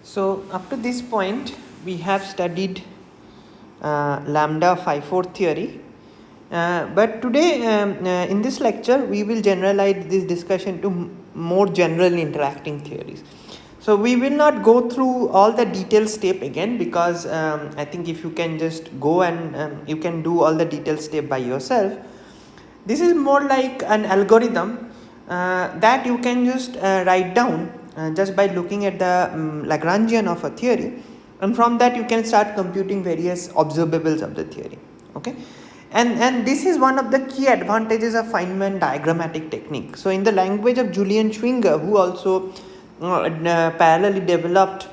So up to this point we have studied lambda phi 4 theory, but today in this lecture we will generalize this discussion to more general interacting theories. So we will not go through all the detailed step again, because I think if you can just go and you can do all the detailed step by yourself. This is more like an algorithm that you can just write down just by looking at the Lagrangian of a theory, and from that you can start computing various observables of the theory. Okay, and this is one of the key advantages of Feynman diagrammatic technique. So in the language of Julian Schwinger, who also parallelly developed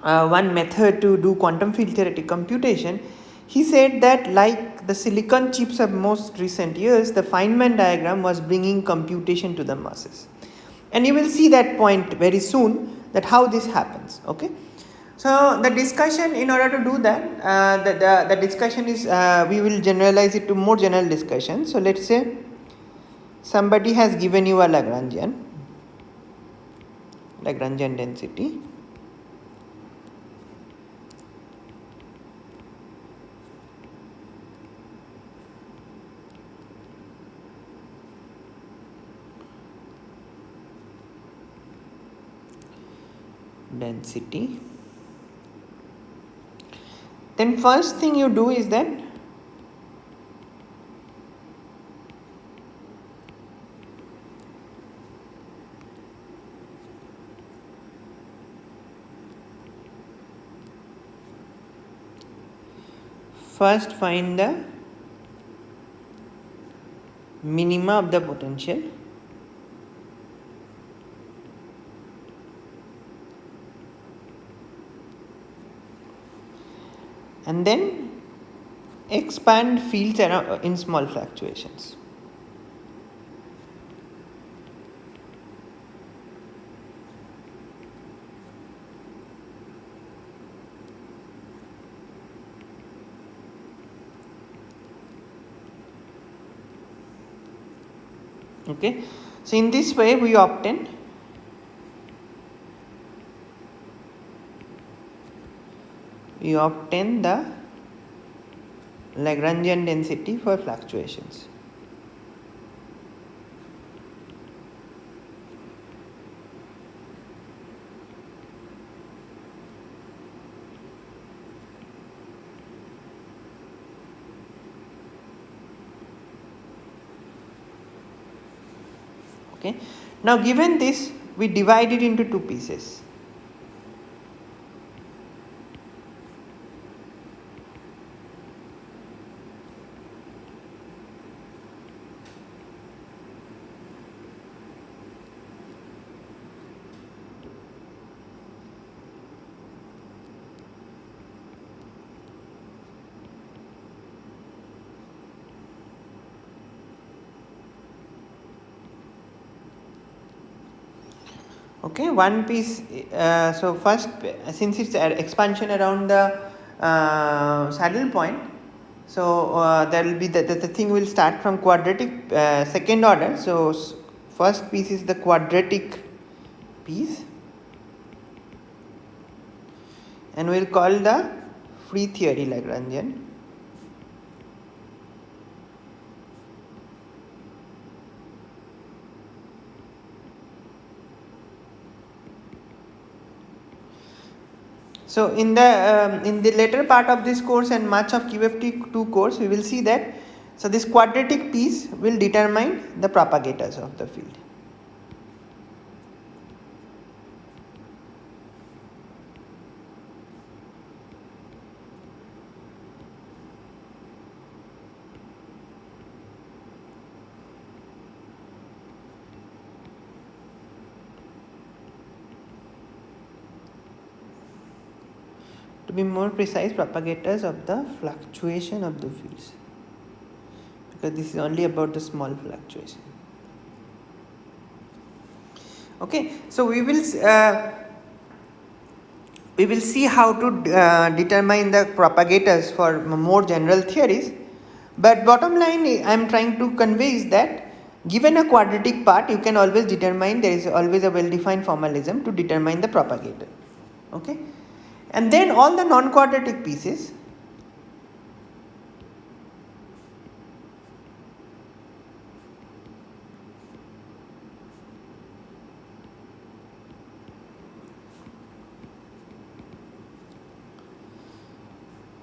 one method to do quantum field theoretic computation, he said that like the silicon chips of most recent years, the Feynman diagram was bringing computation to the masses. And you will see that point very soon, that how this happens. Okay, so the discussion, in order to do that, the discussion is we will generalize it to more general discussion. So let's say somebody has given you a Lagrangian density. Then first thing you do is that first find the minima of the potential, and then expand fields in small fluctuations. Okay, so in this way we obtain the Lagrangian density for fluctuations. Okay, now given this, we divide it into two pieces. Okay, one piece. So first, since it's an expansion around the saddle point, so there will be the thing will start from quadratic second order. So first piece is the quadratic piece, and we'll call the free theory Lagrangian. So in the later part of this course and much of QFT2 course, we will see that so this quadratic piece will determine the propagators of the field. To be more precise, propagators of the fluctuation of the fields, because this is only about the small fluctuation. Okay, so we will see how to determine the propagators for more general theories, but bottom line I am trying to convey is that given a quadratic part, you can always determine, there is always a well-defined formalism to determine the propagator. Okay, and then all the non-quadratic pieces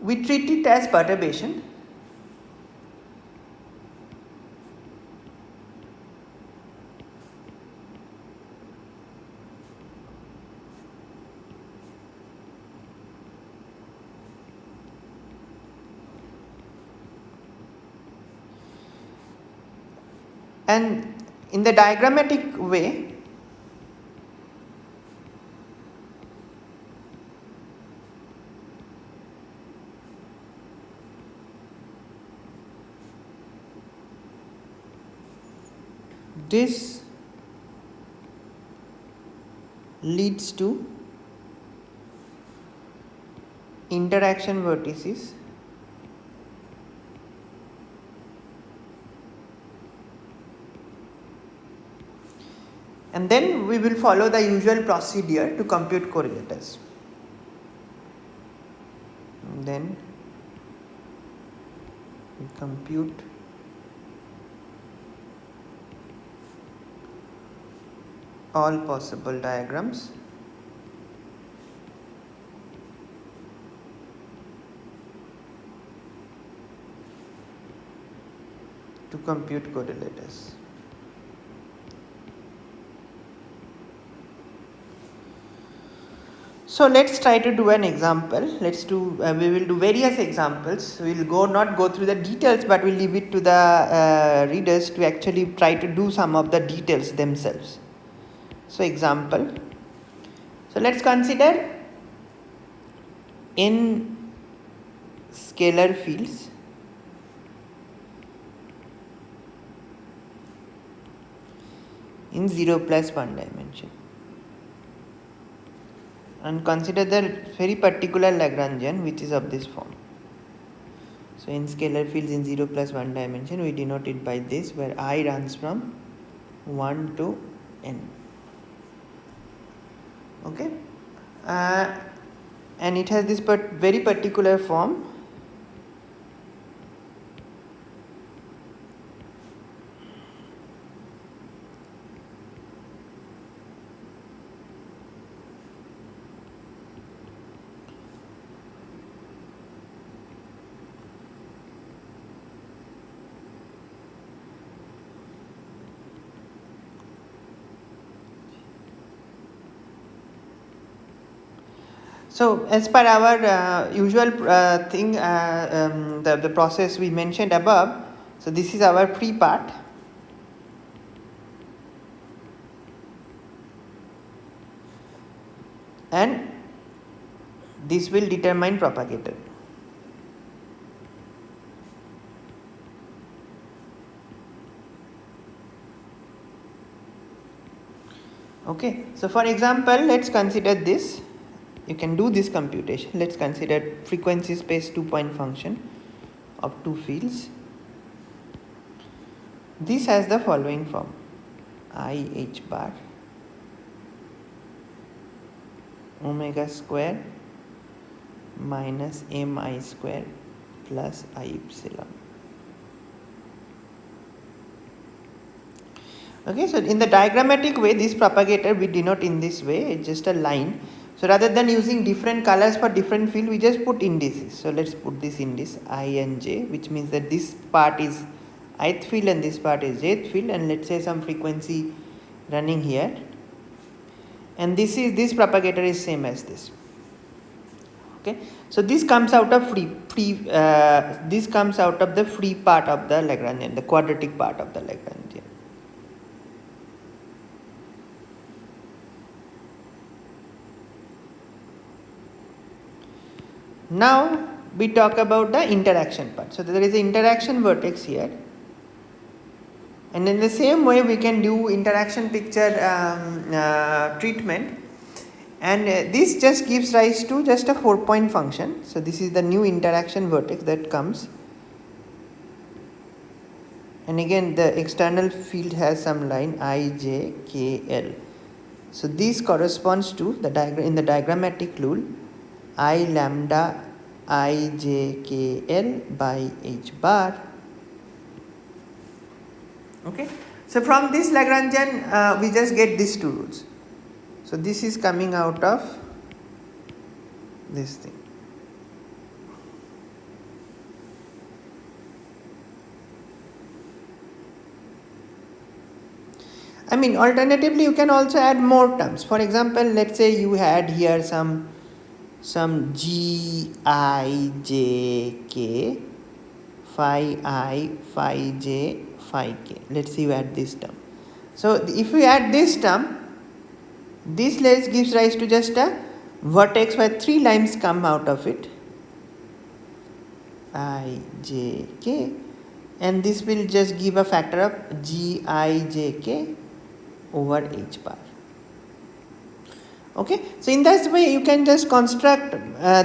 we treat it as perturbation. And in the diagrammatic way, this leads to interaction vertices and then we will follow the usual procedure to compute correlators. And then we compute all possible diagrams to compute correlators. So let's try to do an example. We will do various examples. We will not go through the details, but we'll leave it to the readers to actually try to do some of the details themselves. So example. So let's consider n scalar fields in 0 plus 1 dimension. And consider the very particular Lagrangian which is of this form. So in scalar fields in 0 plus 1 dimension, we denote it by this, where I runs from 1 to n. Okay, and it has this very particular form. So as per our usual thing, the process we mentioned above, so this is our pre part. And this will determine propagator. Okay, so for example, let's consider this. You can do this computation. Let's consider frequency space 2-point function of two fields. This has the following form: I h bar omega square minus mi square plus I epsilon. Okay, so in the diagrammatic way, this propagator we denote in this way. It's just a line. So rather than using different colors for different field, we just put indices. So let's put this indice I and j, which means that this part is ith field and this part is jth field, and let's say some frequency running here. And this propagator is same as this. Okay, so this comes out of this comes out of the free part of the Lagrangian, the quadratic part of the Lagrangian. Now we talk about the interaction part. So there is an interaction vertex here, and in the same way we can do interaction picture treatment, and this just gives rise to just a 4-point function. So this is the new interaction vertex that comes, and again the external field has some line I, j, k, l. So this corresponds to the diagram in the diagrammatic rule I lambda I j k l by h bar. Okay. So from this Lagrangian we just get these two rules. So this is coming out of this thing. I mean, alternatively you can also add more terms. For example, let's say you had here some g I j k phi I phi j phi k. Let's see you add this term. So if we add this term, this gives rise to just a vertex where 3 lines come out of it, I j k, and this will just give a factor of g I j k over h bar. Okay, so in this way you can just construct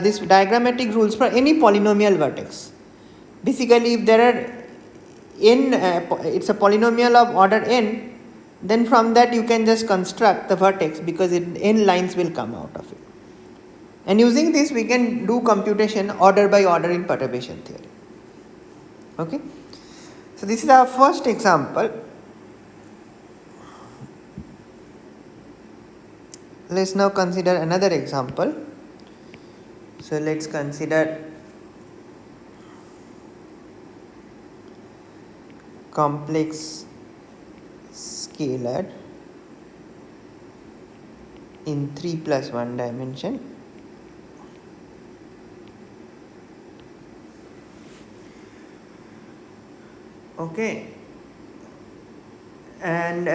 this diagrammatic rules for any polynomial vertex. Basically, if there are n, it's a polynomial of order n, then from that you can just construct the vertex because n lines will come out of it. And using this we can do computation order by order in perturbation theory. Okay, so this is our first example. Let's now consider another example. So let's consider complex scalar in 3 plus 1 dimension. Okay, and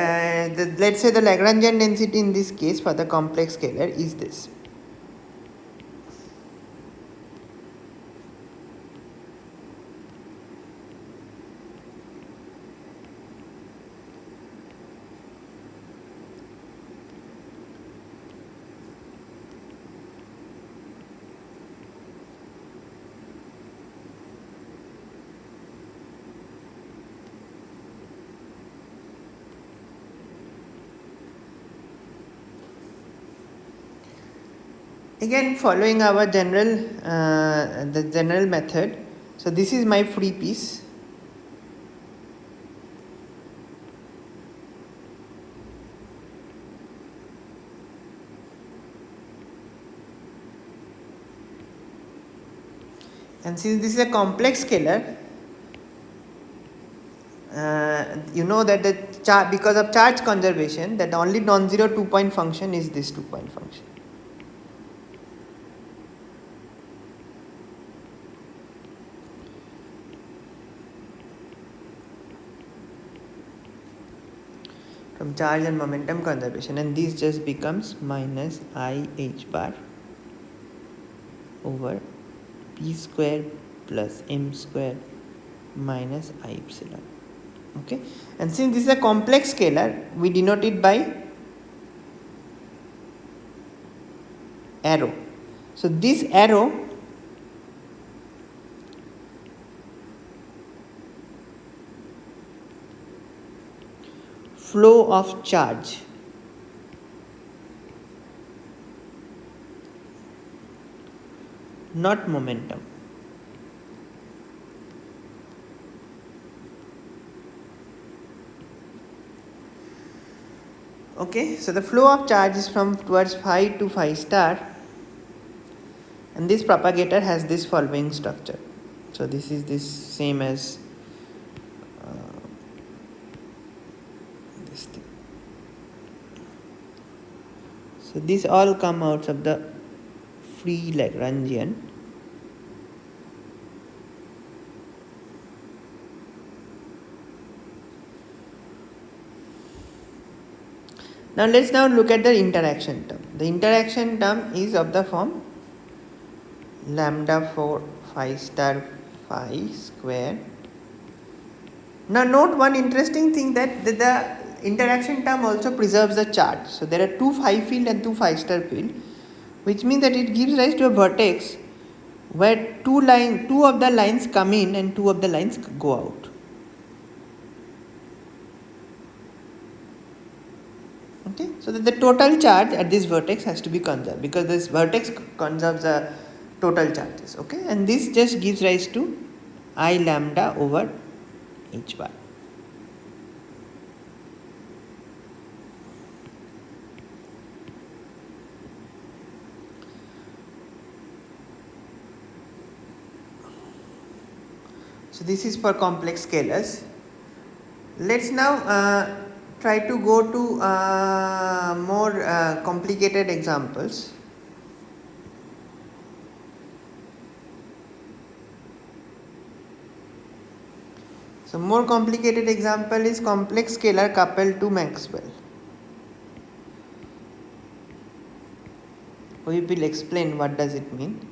let's say the Lagrangian density in this case for the complex scalar is this. Again, following our the general method. So this is my free piece. And since this is a complex scalar, you know that because of charge conservation, that the only non-zero 2-point function is this 2-point function. From charge and momentum conservation, and this just becomes minus I h bar over p square plus m square minus I epsilon. Okay, and since this is a complex scalar, we denote it by arrow. So this arrow flow of charge not momentum. Okay, so the flow of charge is from towards phi to phi star, and this propagator has this following structure. So this is this same as this thing. So these all come out of the free Lagrangian. Now let's look at the interaction term. The interaction term is of the form lambda 4 phi star phi square. Now note one interesting thing, that the interaction term also preserves the charge. So there are 2 phi field and 2 phi star field, which means that it gives rise to a vertex where two of the lines come in and 2 of the lines go out. Okay, Okay, so that the total charge at this vertex has to be conserved, because this vertex conserves the total charges. Okay, and this just gives rise to I lambda over h bar. So this is for complex scalars. Let's now try to go to more complicated examples. So more complicated example is complex scalar coupled to Maxwell. We will explain what does it mean.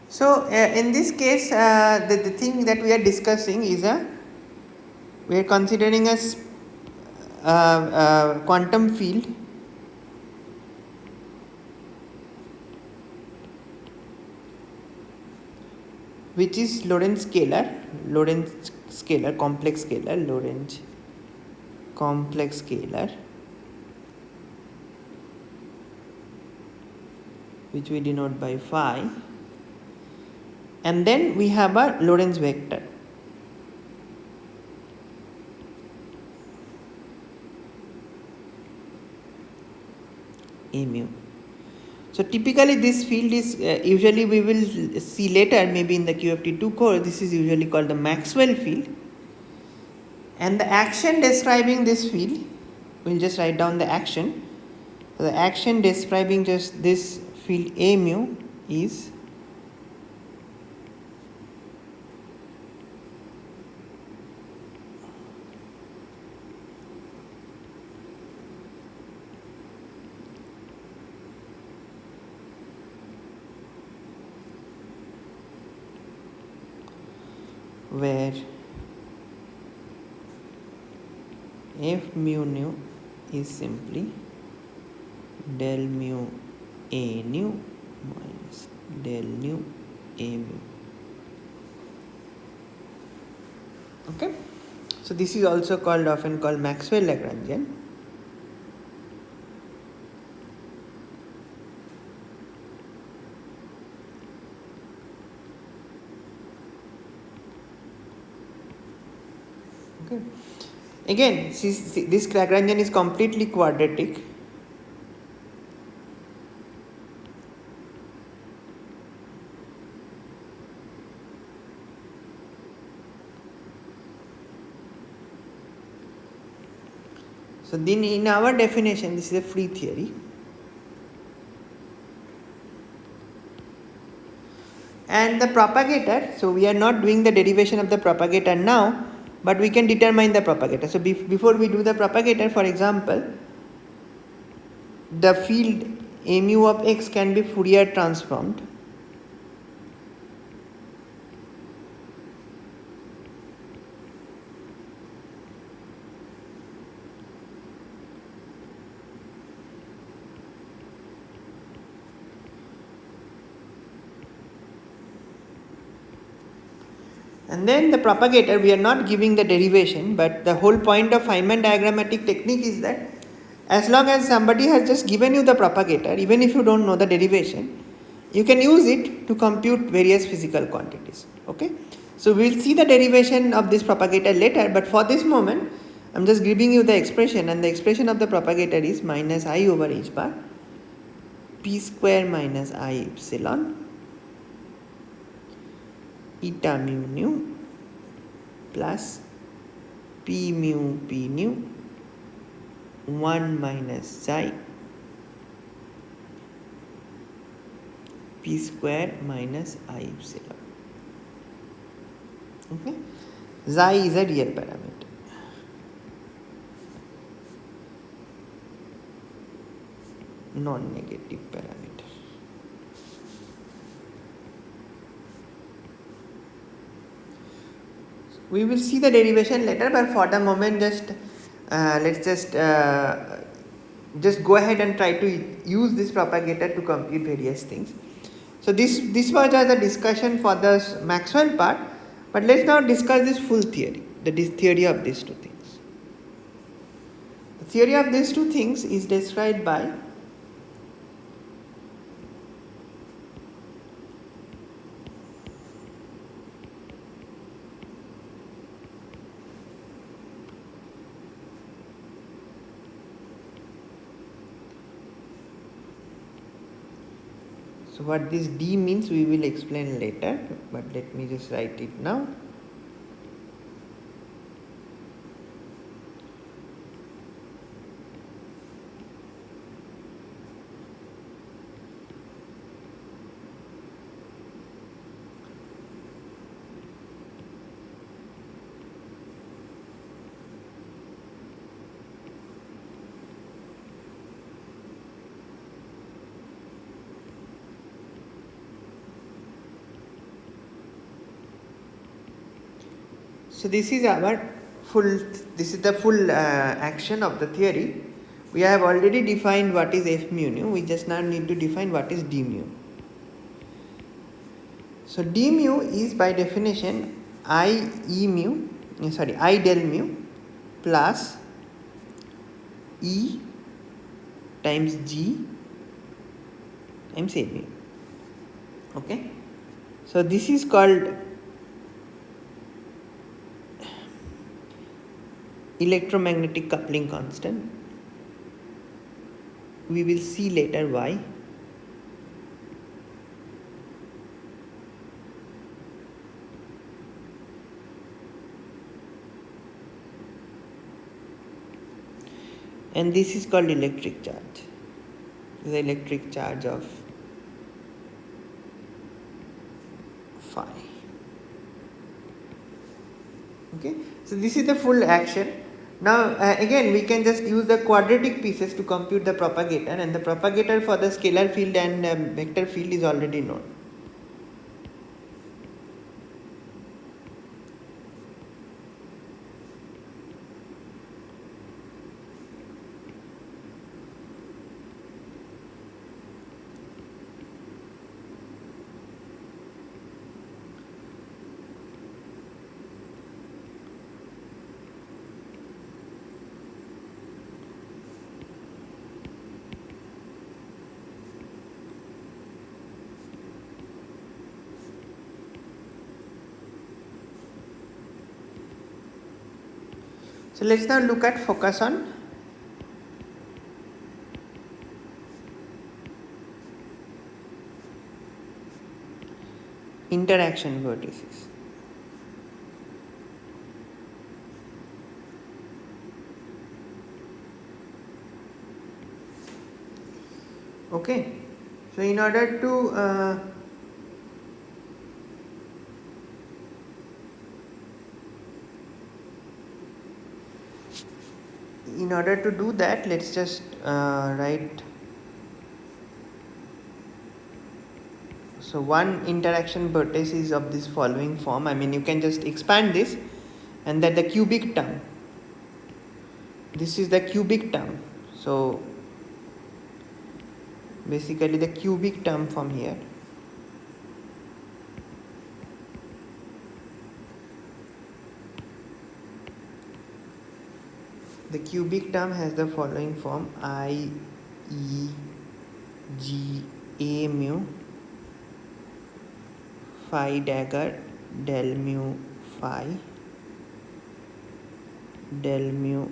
So in this case, the thing that we are discussing is we are considering a quantum field which is Lorentz scalar, complex scalar, which we denote by phi, and then we have a Lorentz vector. A mu. So typically this field is usually we will see later, maybe in the QFT2 course, this is usually called the Maxwell field, and the action describing this field, we'll just write down the action. So the action describing just this field A mu is where f mu nu is simply del mu a nu minus del nu a mu. Okay, so this is also often called Maxwell Lagrangian. Okay. Again, see, this Lagrangian is completely quadratic. So then in our definition, this is a free theory. And the propagator, so we are not doing the derivation of the propagator now, but we can determine the propagator. So before we do the propagator, for example, the field A mu of x can be Fourier transformed. And then the propagator, we are not giving the derivation, but the whole point of Feynman diagrammatic technique is that as long as somebody has just given you the propagator, even if you don't know the derivation, you can use it to compute various physical quantities. Okay, so we will see the derivation of this propagator later, but for this moment I am just giving you the expression, and the expression of the propagator is minus I over h bar p square minus I epsilon eta mu nu plus p mu p nu 1 minus psi p square minus I epsilon. Okay, psi is a real parameter. Non-negative parameter. We will see the derivation later, but for the moment just let's just go ahead and try to use this propagator to compute various things. So this was a discussion for the Maxwell part, but let's now discuss this full theory, the theory of these two things. The theory of these two things is described by so what this D means we will explain later, but let me just write it now. So this is the full action of the theory. We have already defined what is f mu nu. We just now need to define what is d mu. So d mu is by definition I del mu plus E times G times A mu. Okay. So this is called electromagnetic coupling constant. We will see later why. And this is called electric charge. The electric charge of phi. Okay, so this is the full action. Now again we can just use the quadratic pieces to compute the propagator, and the propagator for the scalar field and vector field is already known. So let's now look at focus on interaction vertices. Okay, so in order to do that, let's just write. So one interaction vertex is of this following form. I mean, you can just expand this, and that the cubic term. This is the cubic term. So basically the cubic term from here. The cubic term has the following form: I, E, G, A mu, phi dagger, del mu, phi, del mu,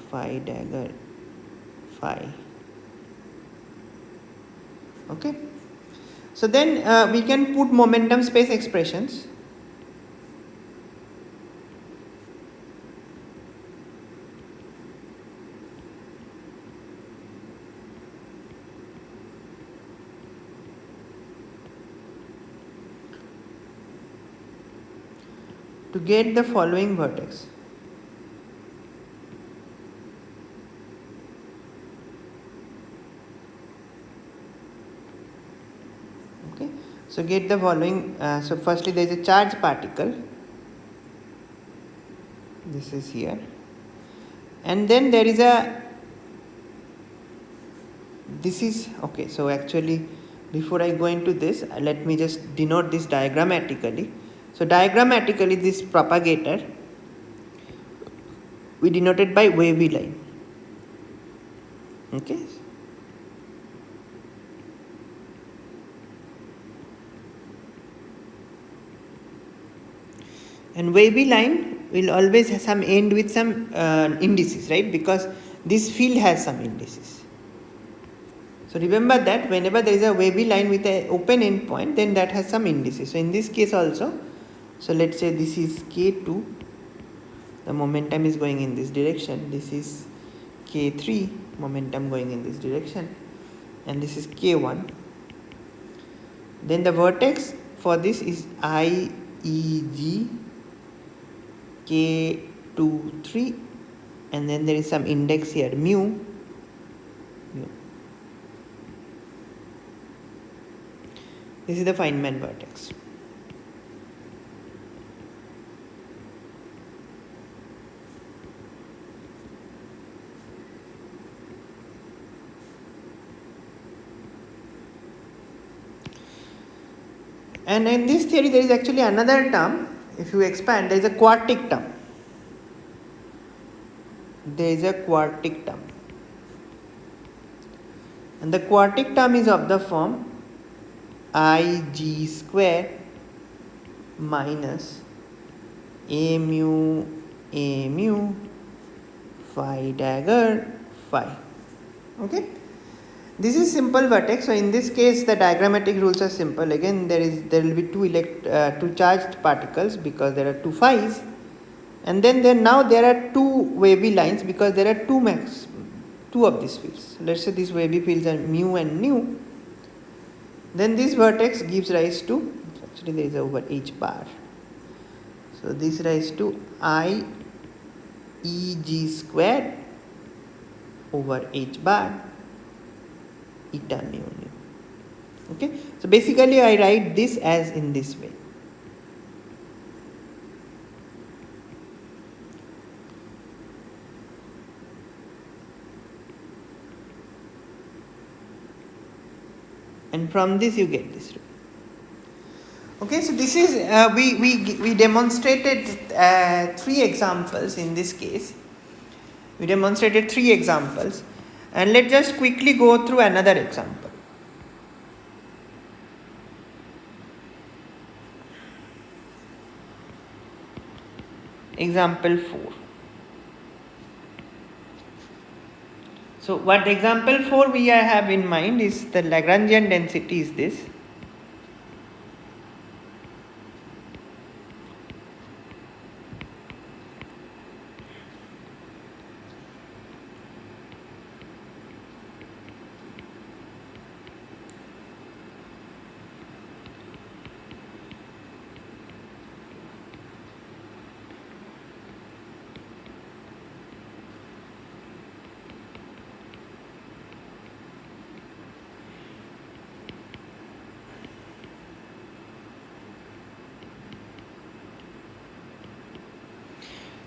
phi dagger, phi. Okay. So then we can put momentum space expressions. To get the following vertex. Okay, so get the following. So firstly there is a charge particle. This is here, and then there is a, this is okay. So actually, before I go into this, let me just denote this diagrammatically. So diagrammatically, this propagator we denoted by wavy line. Okay. And wavy line will always have some end with some indices, right? Because this field has some indices. So remember that whenever there is a wavy line with an open end point, then that has some indices. So in this case also, so let's say this is K2, the momentum is going in this direction. This is K3, momentum going in this direction, and this is K1. Then the vertex for this is IEG K2 3, and then there is some index here mu. This is the Feynman vertex. And in this theory there is actually another term. If you expand, there is a quartic term. There is a quartic term. And the quartic term is of the form Ig square minus A mu phi dagger phi. Okay. This is simple vertex. So in this case, the diagrammatic rules are simple. Again, there will be two charged particles because there are two phi's, and then now there are two wavy lines because there are two of these fields. So let's say these wavy fields are mu and nu. Then this vertex gives rise to, actually there is over h bar. So this rise to I E g squared over h bar eta mu nu. Okay, so basically I write this as in this way. And from this you get this rule. Okay, so this is we demonstrated three examples in this case. We demonstrated three examples, and let's just quickly go through another example. Example 4. So what example 4 we have in mind is the Lagrangian density is this.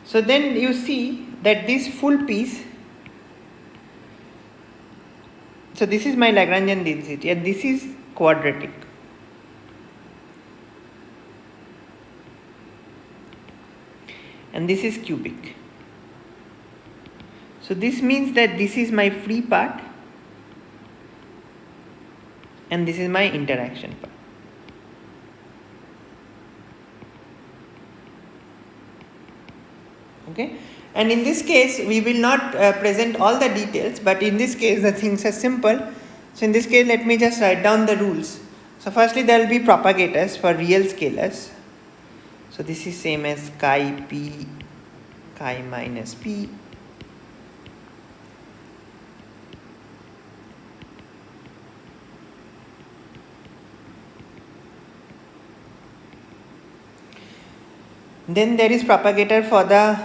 So then you see that this full piece, so this is my Lagrangian density and this is quadratic. And this is cubic. So this means that this is my free part and this is my interaction part. Okay, and in this case we will not present all the details, but in this case the things are simple. So in this case let me just write down the rules. So firstly there will be propagators for real scalars. So this is same as chi p, chi minus p. Then there is propagator for the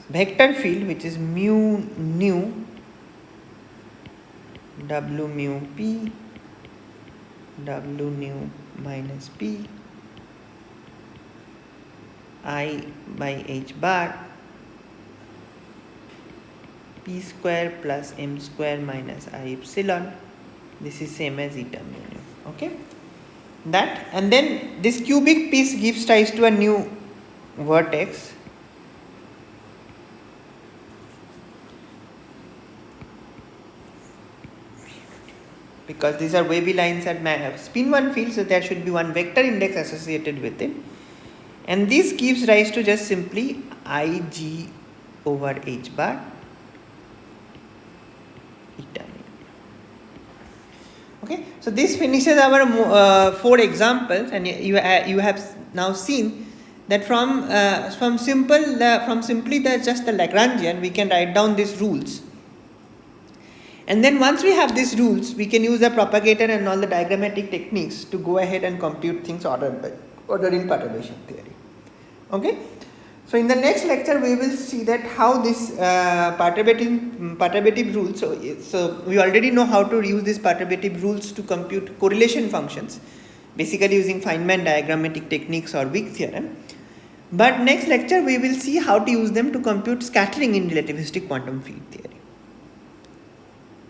vector field, which is mu nu w mu p w nu minus p I by h bar p square plus m square minus I epsilon. This is same as eta mu. Okay, that, and then this cubic piece gives rise to a new vertex. Because these are wavy lines at spin one field, so there should be one vector index associated with it. And this gives rise to just simply Ig over h bar eta. Okay, so this finishes our 4 examples, and you have now seen that from simply just the Lagrangian we can write down these rules. And then once we have these rules, we can use the propagator and all the diagrammatic techniques to go ahead and compute things ordered in perturbation theory. Okay, so in the next lecture we will see that how this perturbative rules. So we already know how to use these perturbative rules to compute correlation functions, basically using Feynman diagrammatic techniques or Wick theorem. But next lecture we will see how to use them to compute scattering in relativistic quantum field theory.